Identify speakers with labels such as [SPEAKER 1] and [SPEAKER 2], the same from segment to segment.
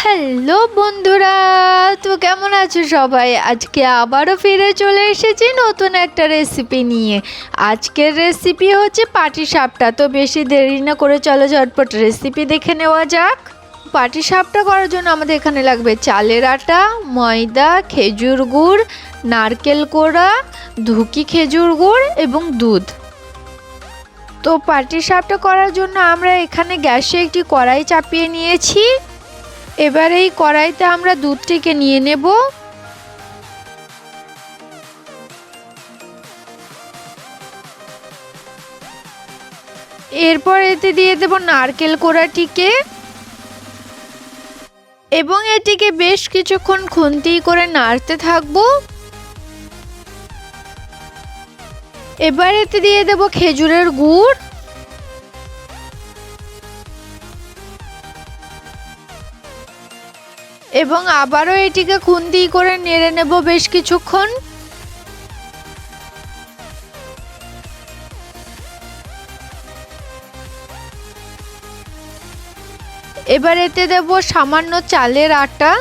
[SPEAKER 1] Hello বন্ধুরা, তো কেমন আছো সবাই? আজকে আবারও ফিরে চলে এসেছি নতুন একটা রেসিপি নিয়ে। আজকের রেসিপি হচ্ছে পাটিসাপটা। তো বেশি দেরি না করে চলো ঝটপট রেসিপি দেখে নেওয়া যাক। পাটিসাপটা করার জন্য আমাদের এখানে লাগবে চালের আটা, ময়দা, খেজুর গুড়, নারকেল কোড়া, ধুকি খেজুর গুড় এবং দুধ। তো পাটিসাপটা করার জন্য আমরা এখানে গ্যাসে একটি কড়াই চাপিয়ে নিয়েছি। এবার এই কড়াইতে আমরা দুধটিকে নিয়ে নেব। এরপর এতে দিয়ে দেব নারকেল কোড়াটিকে এবং এটিকে বেশ কিছুক্ষণ খুন্তি করে নাড়তে থাকবো। এবার এতে দিয়ে দেব খেজুরের গুড় এবং আবারও এটিকে খুন্তি করে নেড়ে নেব বেশ কিছুক্ষণ। এবার এতে দেব সামান্য চালের আটা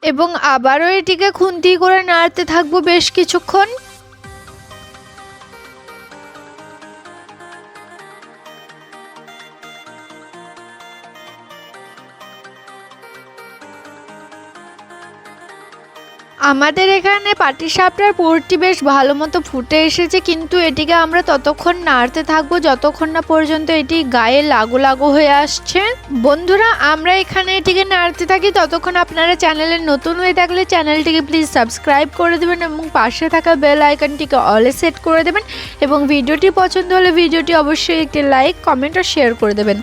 [SPEAKER 1] এবং আবারও এটিকে খুন্তি করে নাড়তে থাকবো বেশ কিছুক্ষণ। আমাদের এখানে পাটিসাপটার পুরটি বেশ ভালো মতো ফুটে এসেছে, কিন্তু এটিকে আমরা ততক্ষণ নাড়তে থাকবো যতক্ষণ না পর্যন্ত এটি গায়ে লাগু লাগু হয়ে আসছে। বন্ধুরা, আমরা এখানে এটিকে নাড়তে থাকি ততক্ষণ আপনারা চ্যানেলে নতুন হয়ে থাকলে চ্যানেলটিকে প্লিজ সাবস্ক্রাইব করে দেবেন এবং পাশে থাকা বেল আইকনটিকে অলে সেট করে দেবেন এবং ভিডিওটি পছন্দ হলে ভিডিওটি অবশ্যই একটি লাইক, কমেন্ট ও শেয়ার করে দেবেন।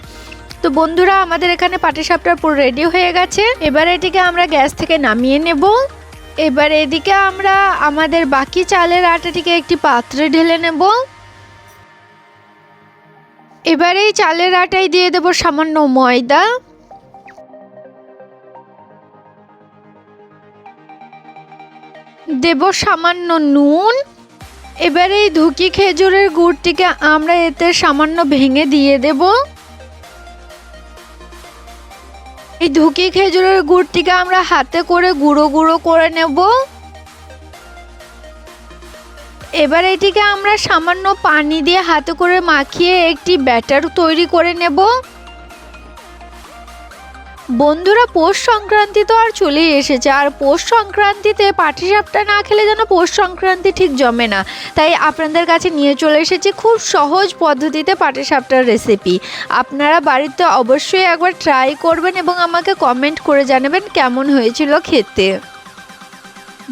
[SPEAKER 1] তো বন্ধুরা, আমাদের এখানে পাটিসাপটার পুর রেডি হয়ে গেছে। এবার এটিকে আমরা গ্যাস থেকে নামিয়ে নেব। এবার এদিকে আমরা আমাদের বাকি চালের আটাটিকে একটি পাত্রে ঢেলে নেব। এবার এই চালের আটায় দিয়ে দেব সামান্য ময়দা, দেব সামান্য নুন। এবার এই ধুকি খেজুরের গুড়টিকে আমরা এতে সামান্য ভেঙে দিয়ে দেব। এই ধুকি খেজুরের গুড়টিকে আমরা হাতে করে গুঁড়ো গুঁড়ো করে নেব। এবার এটিকে আমরা সামান্য পানি দিয়ে হাতে করে মাখিয়ে একটি ব্যাটার তৈরি করে নেব। বন্ধুরা, পৌষ সংক্রান্তি তো আর চলেই এসেছে, আর পৌষ সংক্রান্তিতে পাটিসাপটা না খেলে যেন পৌষ সংক্রান্তি ঠিক জমে না। তাই আপনাদের কাছে নিয়ে চলে এসেছি খুব সহজ পদ্ধতিতে পাটিসাপটার রেসিপি। আপনারা বাড়িতে অবশ্যই একবার ট্রাই করবেন এবং আমাকে কমেন্ট করে জানাবেন কেমন হয়েছিল খেতে।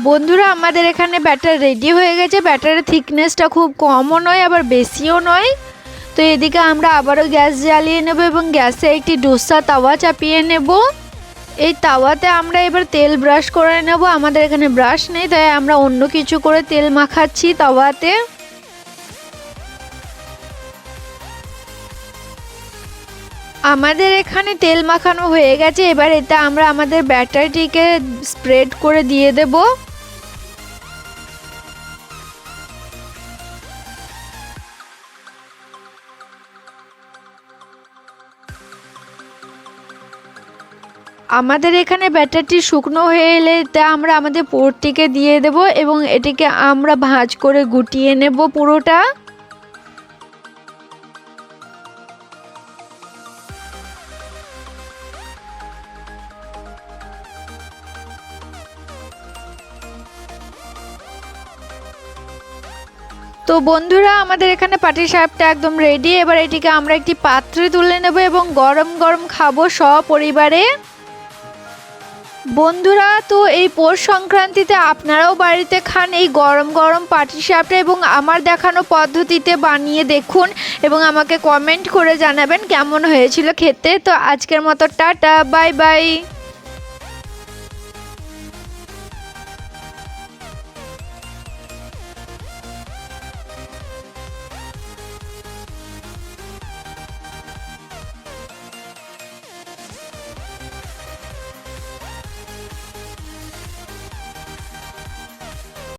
[SPEAKER 1] বন্ধুরা, আমাদের এখানে ব্যাটার রেডি হয়ে গেছে। ব্যাটারের থিকনেসটা খুব কমও নয় আবার বেশিও নয়। তো এদিকে আমরা আবারও গ্যাস জ্বালিয়ে নেব এবং গ্যাসে একটি ডোসা তাওয়া চাপিয়ে নেব। এই তাওয়াতে আমরা এবার তেল ব্রাশ করে নেব। আমাদের এখানে ব্রাশ নেই, তাই আমরা অন্য কিছু করে তেল মাখাচ্ছি তাওয়াতে। আমাদের এখানে তেল মাখানো হয়ে গেছে। এবার এতে আমরা আমাদের ব্যাটারটিকে স্প্রেড করে দিয়ে দেব। আমাদের এখানে ব্যাটারটি শুকনো হয়ে এলে তা আমরা আমাদের পুরটিকে দিয়ে দেব এবং এটিকে আমরা ভাঁজ করে গুটিয়ে নেব পুরোটা। তো বন্ধুরা, আমাদের এখানে পাটিসাপটা একদম রেডি। এবার এটিকে আমরা একটি পাত্রে তুলে নেব এবং গরম গরম খাবো সপরিবারে। বন্ধুরা, তো এই পৌষ সংক্রান্তিতে আপনারাও বাড়িতে খান এই গরম গরম পাটিসাপটা এবং আমার দেখানো পদ্ধতিতে বানিয়ে দেখুন এবং আমাকে কমেন্ট করে জানাবেন কেমন হয়েছিল খেতে। তো আজকের মতো টাটা, বাই বাই।